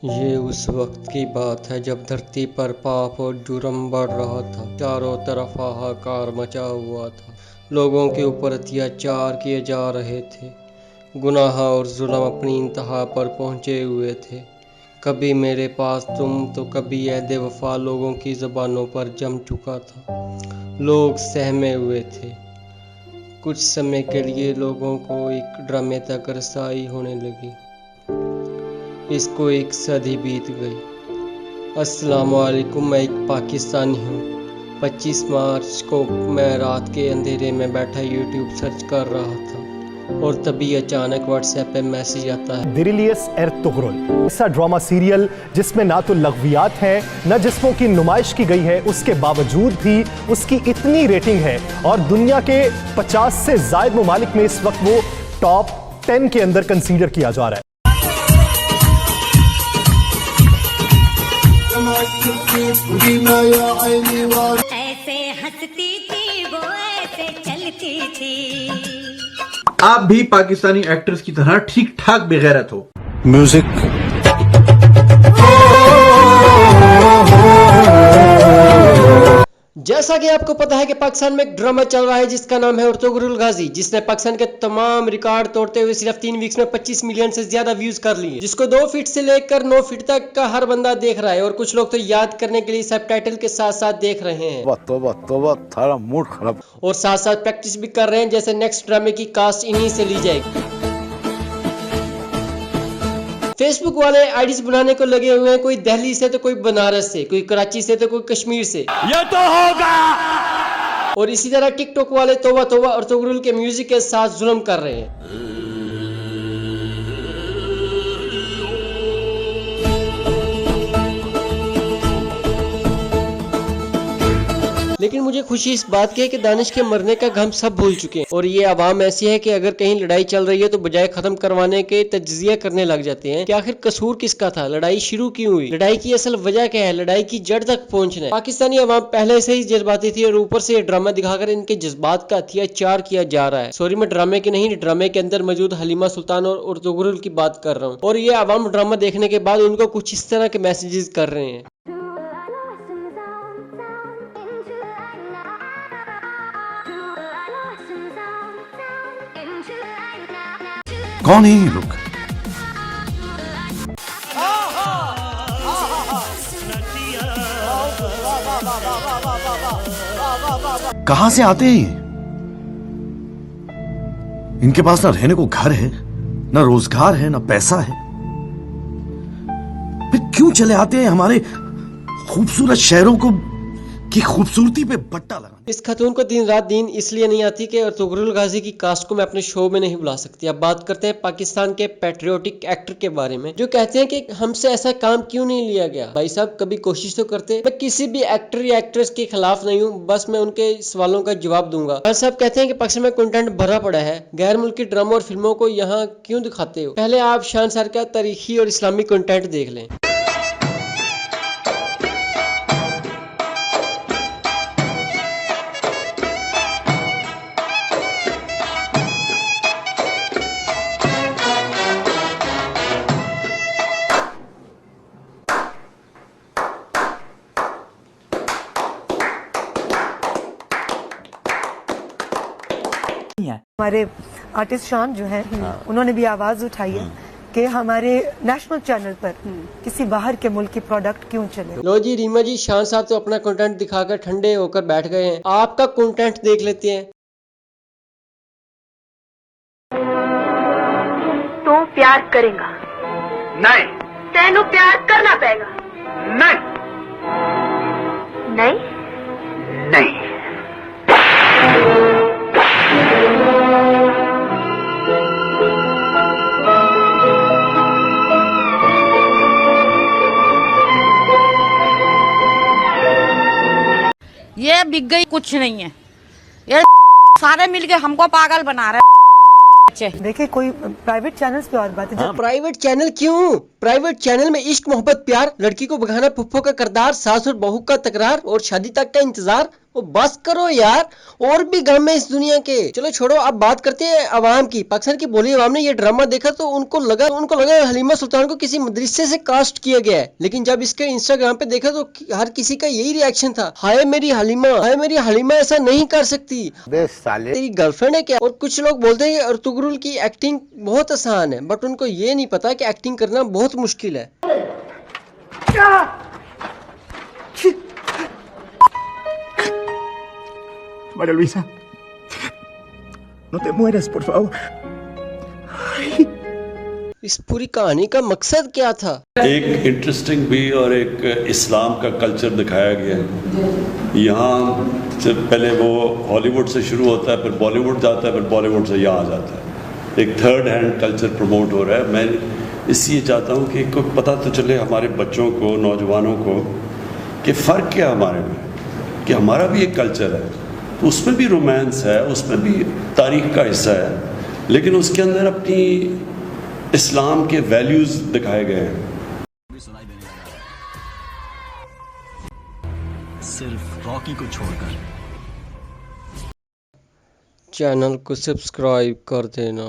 ये उस वक्त की बात है जब धरती पर पाप और जुर्म बढ़ रहा था। चारों तरफ हाहाकार मचा हुआ था। लोगों के ऊपर अत्याचार किए जा रहे थे। गुनाह और जुल्म अपनी इंतहा पर पहुंचे हुए थे। कभी मेरे पास तुम तो कभी यह बेवफा लोगों की ज़बानों पर जम चुका था। लोग सहमे हुए थे। कुछ समय के लिए लोगों को एक ड्रामे तक रसाई होने लगी। इसको एक सदी बीत गई। अस्सलामुअलैकुम, मैं एक पाकिस्तानी हूँ। 25 मार्च को मैं रात के अंधेरे में बैठा यूट्यूब सर्च कर रहा था और तभी अचानक व्हाट्सएप पे मैसेज आता है। दिरिलियस एर्तुगरुल, ऐसा ड्रामा सीरियल जिसमें ना तो लग़वियात है न जिस्मों की नुमाइश की गई है, उसके बावजूद भी उसकी इतनी रेटिंग है और दुनिया के 50 से ज़ायद ममालिक में इस वक्त वो टॉप 10 के अंदर कंसीडर किया जा रहा है। ऐसे हंसती थी वो, ऐसे चलती थी। आप भी पाकिस्तानी एक्टर्स की तरह ठीक ठाक बेगैरत हो। म्यूजिक जैसा कि आपको पता है कि पाकिस्तान में एक ड्रामा चल रहा है जिसका नाम है अर्तुगरुल गाजी, जिसने पाकिस्तान के तमाम रिकॉर्ड तोड़ते हुए सिर्फ 3 वीक्स में 25 मिलियन से ज्यादा व्यूज कर लिए, जिसको 2 फीट से लेकर 9 फीट तक का हर बंदा देख रहा है और कुछ लोग तो याद करने के लिए सबटाइटल के साथ साथ देख रहे हैं। तोबा थारा मूड खराब और साथ साथ प्रैक्टिस भी कर रहे हैं जैसे नेक्स्ट ड्रामे की कास्ट इन्हीं से ली जाएगी। फेसबुक वाले आईडीज बनाने को लगे हुए हैं, कोई दिल्ली से तो कोई बनारस से, कोई कराची से तो कोई कश्मीर से। ये तो होगा। और इसी तरह टिकटॉक वाले तौबा तौबा और अर्तुगरुल के म्यूजिक के साथ जुल्म कर रहे हैं। लेकिन मुझे खुशी इस बात की है कि दानिश के मरने का गम सब भूल चुके हैं और ये आवाम ऐसी है कि अगर कहीं लड़ाई चल रही है तो बजाय खत्म करवाने के तज्जिया करने लग जाते हैं कि आखिर कसूर किसका था, लड़ाई शुरू क्यों हुई, लड़ाई की असल वजह क्या है, लड़ाई की जड़ तक पहुंचना है। पाकिस्तानी आवाम पहले से ही जज्बाती थी और ऊपर से ये ड्रामा दिखाकर इनके जज्बात का अत्याचार किया जा रहा है। सॉरी, मैं ड्रामे की नहीं, ड्रामे के अंदर मौजूद हलीमा सुल्तान और अर्तुगरुल की बात कर रहा हूँ। और ये आवाम ड्रामा देखने के बाद उनको कुछ इस तरह के मैसेजेस कर रहे हैं। कौन है ये लोग? कहां से आते हैं ये? इनके पास ना रहने को घर है, ना रोजगार है, ना पैसा है, फिर क्यों चले आते हैं हमारे खूबसूरत शहरों को की खूबसूरती पे बट्टा लगा। इस खतून को दिन रात नींद इसलिए नहीं आती कि अर्तुगरुल गाजी की कास्ट को मैं अपने शो में नहीं बुला सकती। अब बात करते हैं पाकिस्तान के पैट्रियोटिक एक्टर के बारे में जो कहते हैं कि हमसे ऐसा काम क्यों नहीं लिया गया। भाई साहब, कभी कोशिश तो करते। मैं किसी भी एक्टर या एक्ट्रेस के खिलाफ नहीं हूँ, बस मैं उनके सवालों का जवाब दूंगा। भाई साहब कहते हैं कि पाकिस्तान में कंटेंट भरा पड़ा है, गैर मुल्की ड्रामा और फिल्मों को यहाँ क्यों दिखाते हो। पहले आप शानसार का तारीखी और इस्लामी कंटेंट देख लें। हमारे आर्टिस्ट शान जो है उन्होंने भी आवाज उठाई है कि हमारे नेशनल चैनल पर किसी बाहर के मुल्क की प्रोडक्ट क्यों चले। लो जी, रीमा जी, शान साहब तो अपना कंटेंट दिखाकर ठंडे होकर बैठ गए हैं। आपका कंटेंट देख लेते हैं। तू प्यार करेगा? नहीं। तेनू प्यार करना पेगा? नहीं। नहीं नहीं। ये बिक गई कुछ नहीं है, ये सारे मिलके हमको पागल बना रहे हैं। देखिए, कोई प्राइवेट चैनल्स पे और बात है। प्राइवेट चैनल क्यों? प्राइवेट चैनल में इश्क मोहब्बत प्यार, लड़की को भगाना फुफ्फो का किरदार, सास और बहू का तकरार और शादी तक का इंतजार। वो बस करो यार, और भी गम है इस दुनिया के। चलो छोड़ो, अब बात करते हैं अवाम की। पाकिस्तान की भोली अवाम ने ये ड्रामा देखा तो उनको लगा हलीमा सुल्तान को किसी मदरसे से कास्ट किया गया है। लेकिन जब इसके इंस्टाग्राम पे देखा तो हर किसी का यही रिएक्शन था, हाय मेरी हलीमा ऐसा नहीं कर सकती, तेरी गर्लफ्रेंड है क्या। और कुछ लोग बोलते हैं कि अर्तुगरुल की एक्टिंग बहुत आसान है, बट उनको ये नहीं पता कि एक्टिंग करना बहुत मुश्किल है। María Luisa, no te mueras, por favor. इस पूरी कहानी का मकसद क्या था? एक इंटरेस्टिंग भी और एक इस्लाम का कल्चर दिखाया गया है। यहाँ से पहले वो हॉलीवुड से शुरू होता है, फिर बॉलीवुड जाता है, फिर बॉलीवुड से यहाँ आ जाता है। एक थर्ड हैंड कल्चर प्रमोट हो रहा है। मैं इसलिए चाहता हूँ कि कोई पता तो चले हमारे बच्चों को, नौजवानों को, कि फ़र्क क्या हमारे में, कि हमारा भी एक कल्चर है, तो उसमें भी रोमांस है, उसमें भी तारीख का हिस्सा है, लेकिन उसके अंदर अपनी इस्लाम के वैल्यूज़ दिखाए गए हैं। सिर्फ रॉकी को छोड़कर। चैनल को सब्सक्राइब कर देना।